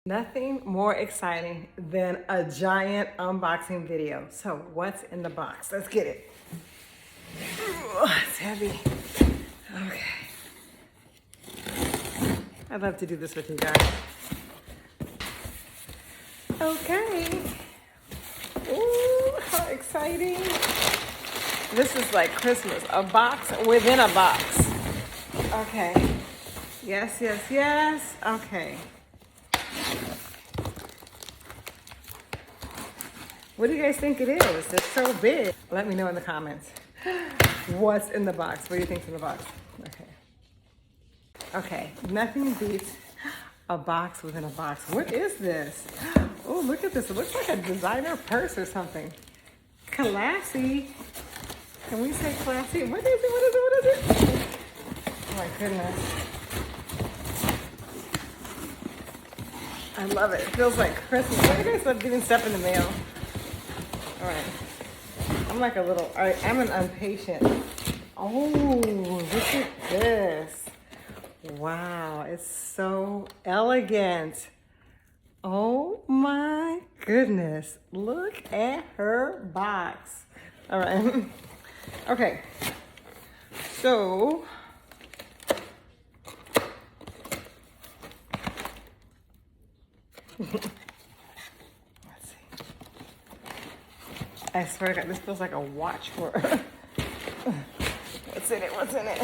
Nothing more exciting than a giant unboxing video. So what's in the box? Let's get it. Ooh, it's heavy. Okay. I'd love to do this with you guys. Okay. Ooh, how exciting. This is like Christmas, a box within a box. Okay. Yes, yes, yes. Okay. What do you guys think it is? It's so big. Let me know in the comments. What's in the box? What do you think's in the box? Okay. Okay, nothing beats a box within a box. What is this? Oh, look at this. It looks like a designer purse or something. Classy. Can we say classy? What is it? What is it? What is it? Oh my goodness. I love it. It feels like Christmas. Don't you guys love getting stuff in the mail? All right. I'm like I'm an impatient. Oh, look at this. Wow, it's so elegant. Oh my goodness. Look at her box. All right. Okay. So, let's see. I swear to God, this feels like a watch for her. What's in it? What's in it?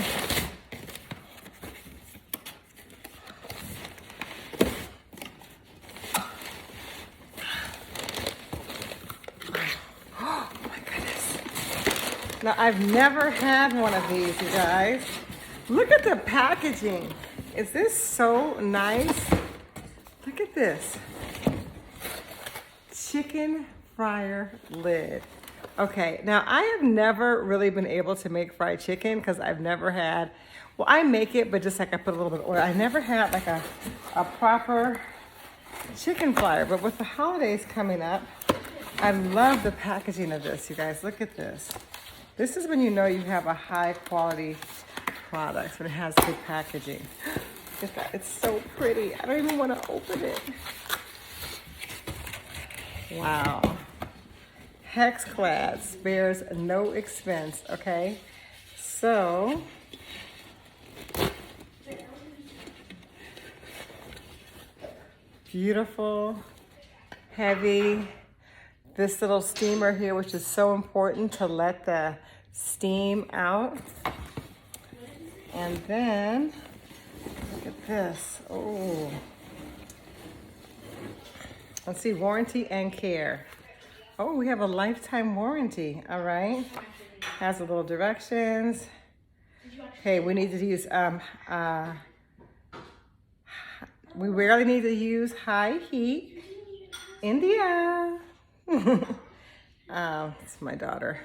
Oh my goodness. Now, I've never had one of these, you guys. Look at the packaging. Is this so nice? Look at this. Chicken fryer lid. Okay, now I have never really been able to make fried chicken because I've never had, well, I make it, but just like I put a little bit of oil. I never had like a proper chicken fryer, but with the holidays coming up, I love the packaging of this, you guys. Look at this. This is when you know you have a high quality product, when it has good packaging. Look at that, it's so pretty. I don't even want to open it. Wow. Hexclad spares no expense, okay? So, beautiful, heavy. This little steamer here, which is so important to let the steam out. And then, look at this. Oh. Let's see, warranty and care. Oh, we have a lifetime warranty, all right. Has a little directions. Okay, we need to use, we rarely need to use high heat. India. It's my daughter.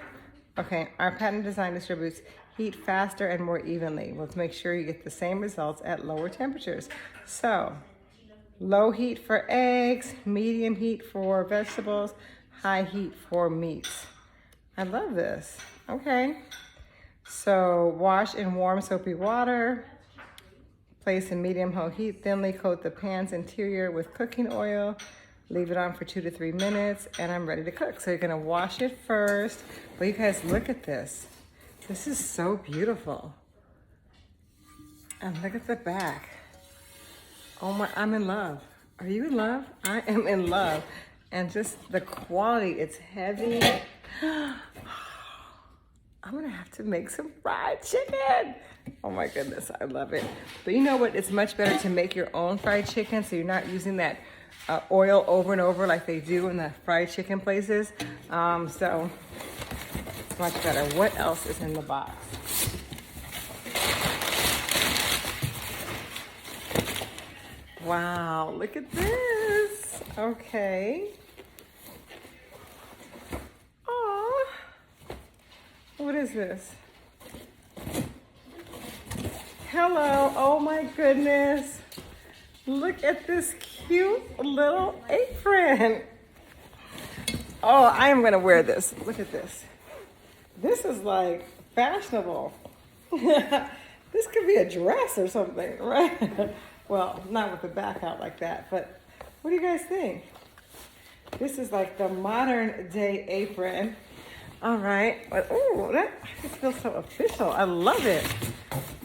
Okay, our patent design distributes heat faster and more evenly. Let's make sure you get the same results at lower temperatures. So, low heat for eggs, medium heat for vegetables, high heat for meats. I love this. Okay. So wash in warm soapy water. Place in medium low heat. Thinly coat the pan's interior with cooking oil. Leave it on for 2 to 3 minutes and I'm ready to cook. So you're gonna wash it first. But you guys, look at this. This is so beautiful. And look at the back. Oh my, I'm in love. Are you in love? I am in love. And just the quality, it's heavy. I'm gonna have to make some fried chicken. Oh my goodness, I love it. But you know what? It's much better to make your own fried chicken so you're not using that oil over and over like they do in the fried chicken places. So it's much better. What else is in the box? Wow, look at this. Okay. Aw. What is this? Hello. Oh my goodness. Look at this cute little apron. Oh, I am going to wear this. Look at this. This is like fashionable. This could be a dress or something, right? Well, not with the back out like that, but What do you guys think? This is like the modern day apron. All right. Oh, that just feels so official. I love it.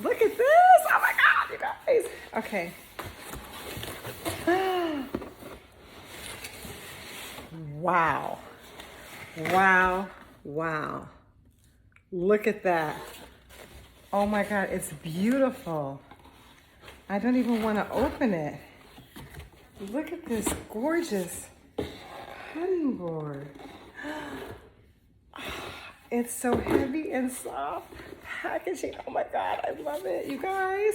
Look at this. Oh my God, you guys. Okay. Wow. Wow. Wow. Look at that. Oh my God, it's beautiful. I don't even want to open it. Look at this gorgeous cutting board. It's so heavy and soft packaging. Oh my God, I love it, you guys.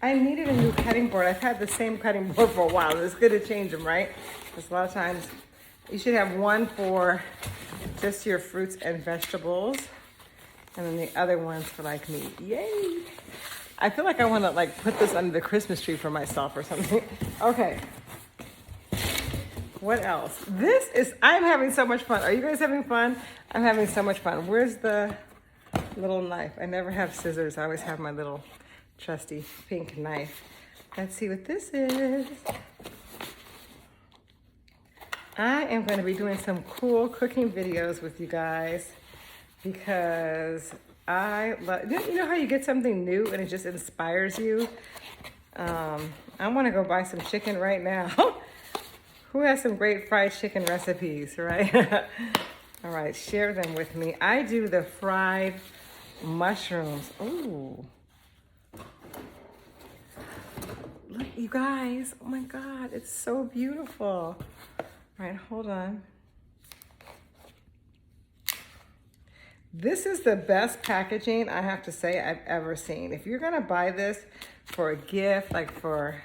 I needed a new cutting board. I've had the same cutting board for a while. It's good to change them, right? Because a lot of times you should have one for just your fruits and vegetables, and then the other ones for like meat. Yay! I feel like I want to like put this under the Christmas tree for myself or something. Okay. What else? I'm having so much fun. Are you guys having fun? I'm having so much fun. Where's the little knife? I never have scissors. I always have my little trusty pink knife. Let's see what this is. I am going to be doing some cool cooking videos with you guys because I love, you know how you get something new and it just inspires you? I want to go buy some chicken right now. Who has some great fried chicken recipes, right? All right, share them with me. I do the fried mushrooms. Ooh. Look, you guys. Oh my God, it's so beautiful. All right, hold on. This is the best packaging, I have to say, I've ever seen. If you're gonna buy this for a gift, like for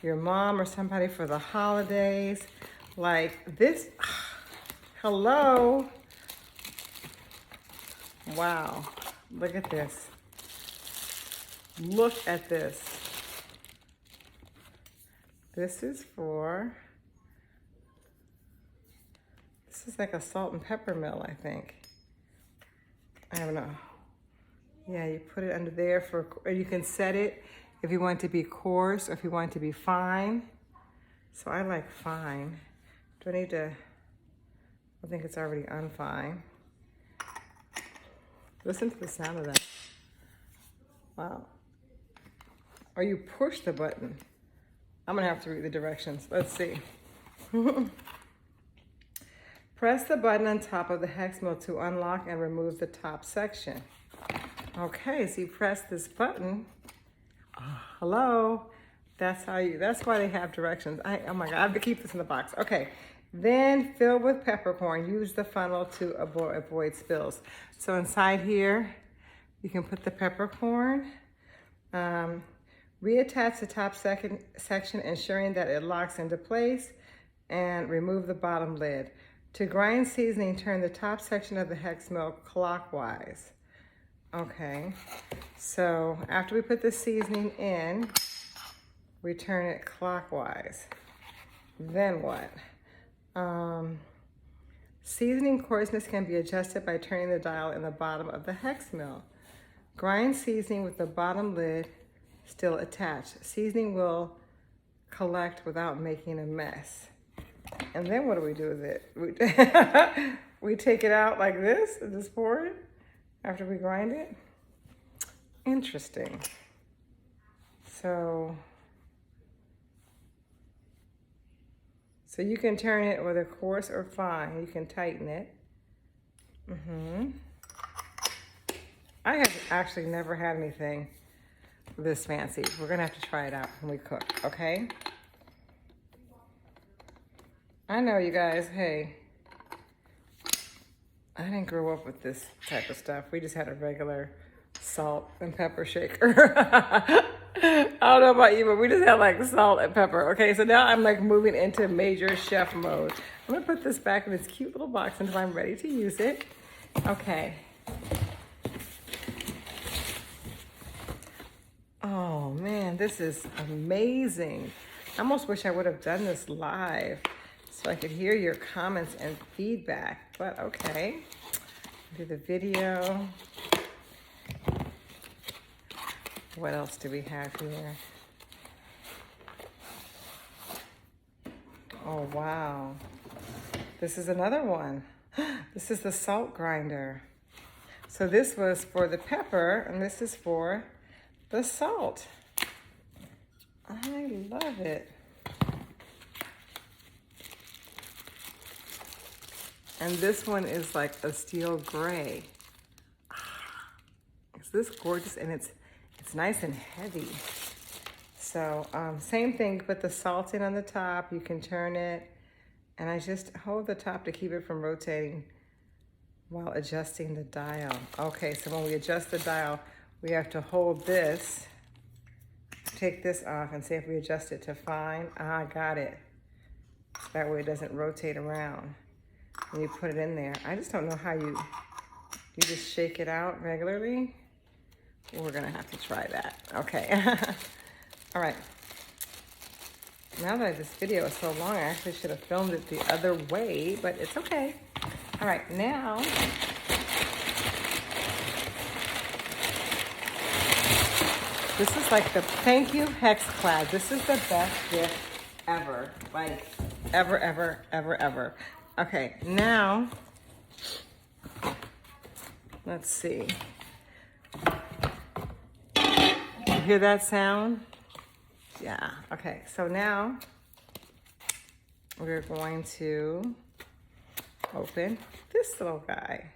your mom or somebody for the holidays, like this, hello. Wow, look at this. Look at this. This is like a salt and pepper mill, I think. I don't know. Yeah, you put it under there or you can set it if you want it to be coarse or if you want it to be fine. So I like fine. Do I need to, I think it's already unfine. Listen to the sound of that. Wow. Or you push the button. I'm gonna have to read the directions. Let's see. Press the button on top of the hex mill to unlock and remove the top section. Okay, so you press this button. Hello. That's why they have directions. Oh my God, I have to keep this in the box. Okay, then fill with peppercorn. Use the funnel to avoid spills. So inside here, you can put the peppercorn. Reattach the top section, ensuring that it locks into place, and remove the bottom lid. To grind seasoning, turn the top section of the hex mill clockwise. Okay, so after we put the seasoning in, we turn it clockwise. Then what? Seasoning coarseness can be adjusted by turning the dial in the bottom of the hex mill. Grind seasoning with the bottom lid still attached. Seasoning will collect without making a mess. And then what do we do with it? We take it out like this and just pour it after we grind it. Interesting. So you can turn it whether coarse or fine. You can tighten it. I have actually never had anything this fancy. We're gonna have to try it out when we cook, okay? I know, you guys, hey, I didn't grow up with this type of stuff. We just had a regular salt and pepper shaker. I don't know about you, but we just had like salt and pepper. Okay, so now I'm like moving into major chef mode. I'm gonna put this back in this cute little box until I'm ready to use it. Okay. Oh man, this is amazing. I almost wish I would have done this live so I could hear your comments and feedback, but okay. Do the video. What else do we have here? Oh, wow. This is another one. This is the salt grinder. So this was for the pepper, and this is for the salt. I love it. And this one is like a steel gray. Is this gorgeous? And it's nice and heavy. So same thing, put the salt in on the top. You can turn it. And I just hold the top to keep it from rotating while adjusting the dial. Okay, so when we adjust the dial, we have to hold this, take this off, and see if we adjust it to fine. Ah, got it. So that way it doesn't rotate around. And you put it in there. I just don't know how you just shake it out regularly. We're gonna have to try that. Okay. All right. Now that this video is so long, I actually should have filmed it the other way, but it's okay. All right, now, this is like the thank you Hexclad. This is the best gift ever, like ever, ever, ever, ever. Okay, now, let's see. You hear that sound? Yeah, okay, so now we're going to open this little guy.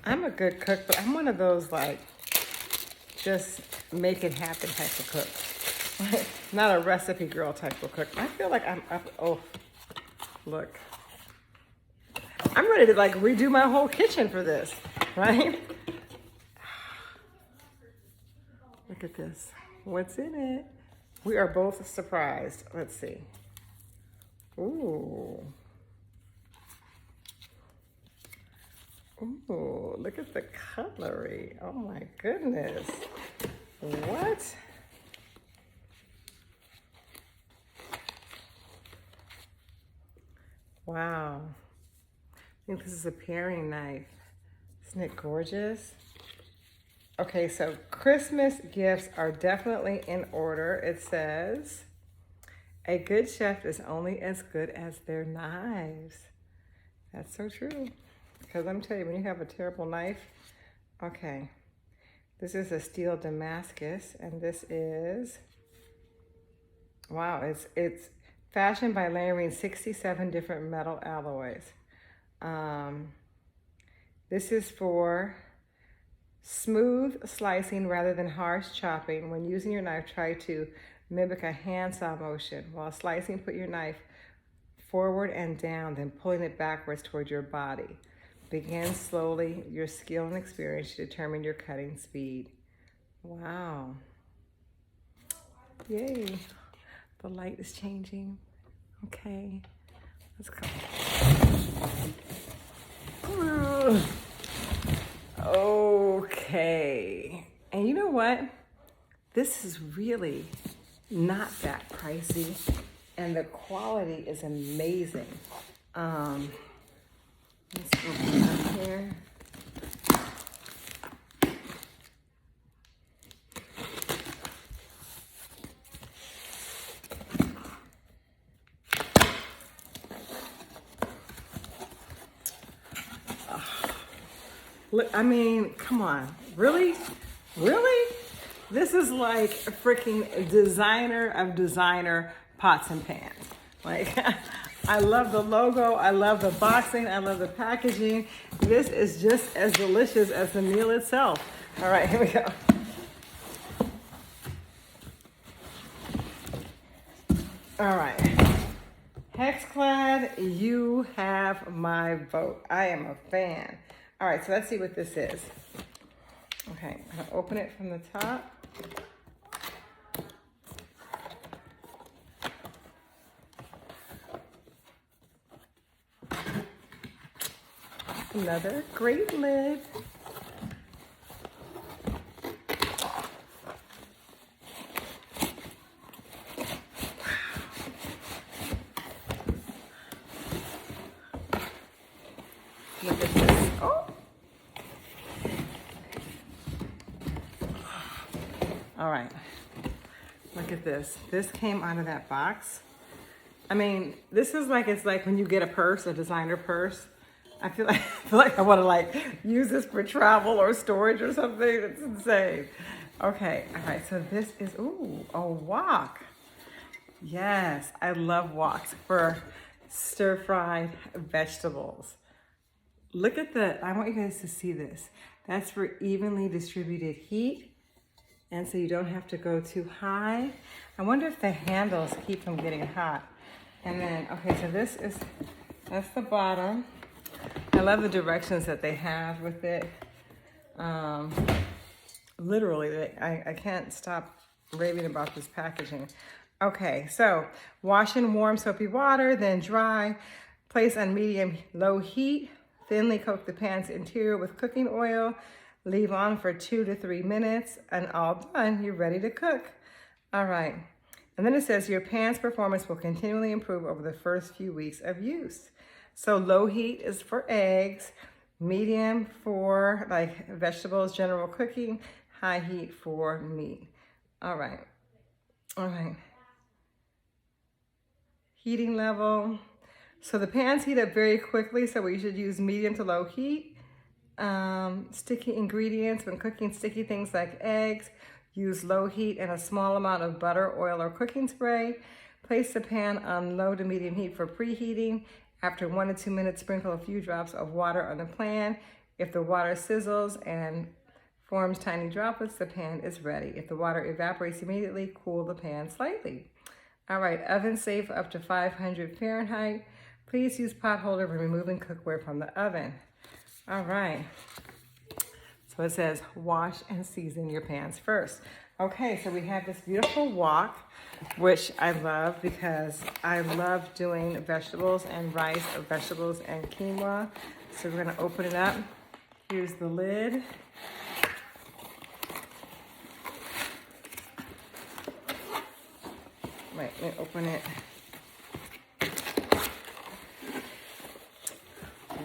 I'm a good cook, but I'm one of those like just make it happen type of cook. Not a recipe girl type of cook. I feel like I'm up, oh, look. I'm ready to like redo my whole kitchen for this, right? Look at this. What's in it? We are both surprised. Let's see. Ooh. Ooh, look at the cutlery. Oh my goodness. What? Wow. I think this is a paring knife. Isn't it gorgeous? Okay, so Christmas gifts are definitely in order. It says, a good chef is only as good as their knives. That's so true. Because I'm telling you, when you have a terrible knife, okay. This is a steel Damascus, and this is, wow, it's fashioned by layering 67 different metal alloys. This is for smooth slicing rather than harsh chopping. When using your knife, try to mimic a handsaw motion. While slicing, put your knife forward and down, then pulling it backwards toward your body. Begin slowly. Your skill and experience to determine your cutting speed. Wow. Yay. The light is changing. Okay. Let's go. Ooh. Okay. And you know what? This is really not that pricey, and the quality is amazing. Let's open it up here. Look, I mean, come on, really? Really? This is like a freaking designer of designer pots and pans. Like, I love the logo, I love the boxing, I love the packaging. This is just as delicious as the meal itself. All right, here we go. All right. Hexclad, you have my vote. I am a fan. All right, so let's see what this is. Okay, I'm gonna open it from the top. Another great lid. Look at this. Oh. All right. Look at this. This came out of that box. I mean, this is like, it's like when you get a purse, a designer purse. I feel like I want to like use this for travel or storage or something. It's insane. Okay, all right, so this is, ooh, a wok. Yes, I love woks for stir-fried vegetables. Look at I want you guys to see this. That's for evenly distributed heat. And so you don't have to go too high. I wonder if the handles keep them getting hot. And then, okay, so that's the bottom. I love the directions that they have with it. Literally, I can't stop raving about this packaging. Okay, so wash in warm soapy water, then dry. Place on medium-low heat. Thinly coat the pan's interior with cooking oil. Leave on for 2 to 3 minutes, and all done, you're ready to cook. All right, and then it says your pan's performance will continually improve over the first few weeks of use. So low heat is for eggs, medium for like vegetables, general cooking, high heat for meat. All right, all right. Heating level. So the pans heat up very quickly, so we should use medium to low heat. Sticky ingredients, when cooking sticky things like eggs, use low heat and a small amount of butter, oil, or cooking spray. Place the pan on low to medium heat for preheating. After 1 to 2 minutes, sprinkle a few drops of water on the pan. If the water sizzles and forms tiny droplets, the pan is ready. If the water evaporates immediately, cool the pan slightly. All right, oven safe up to 500 Fahrenheit. Please use pot holder when removing cookware from the oven. All right, so it says wash and season your pans first. Okay, so we have this beautiful wok, which I love because I love doing vegetables and rice, or vegetables and quinoa. So we're gonna open it up. Here's the lid. Wait, let me open it.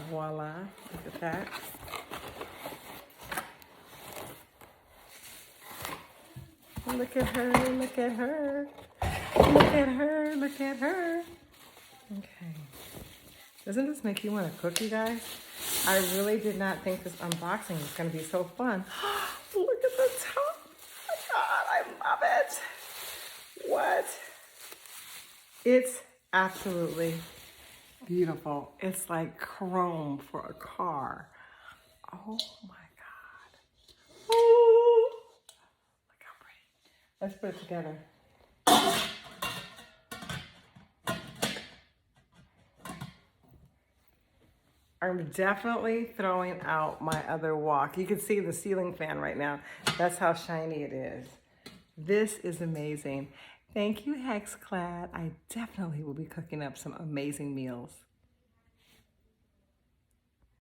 Voila, look at that. Look at her, look at her. Look at her, look at her. Okay. Doesn't this make you want to cook, you guys? I really did not think this unboxing was going to be so fun. Look at the top. Oh my God, I love it. What? It's absolutely beautiful. It's like chrome for a car. Oh my God. Oh, look how pretty. Let's put it together. I'm definitely throwing out my other wok. You can see the ceiling fan right now. That's how shiny it is. This is amazing. Thank you, Hexclad. I definitely will be cooking up some amazing meals.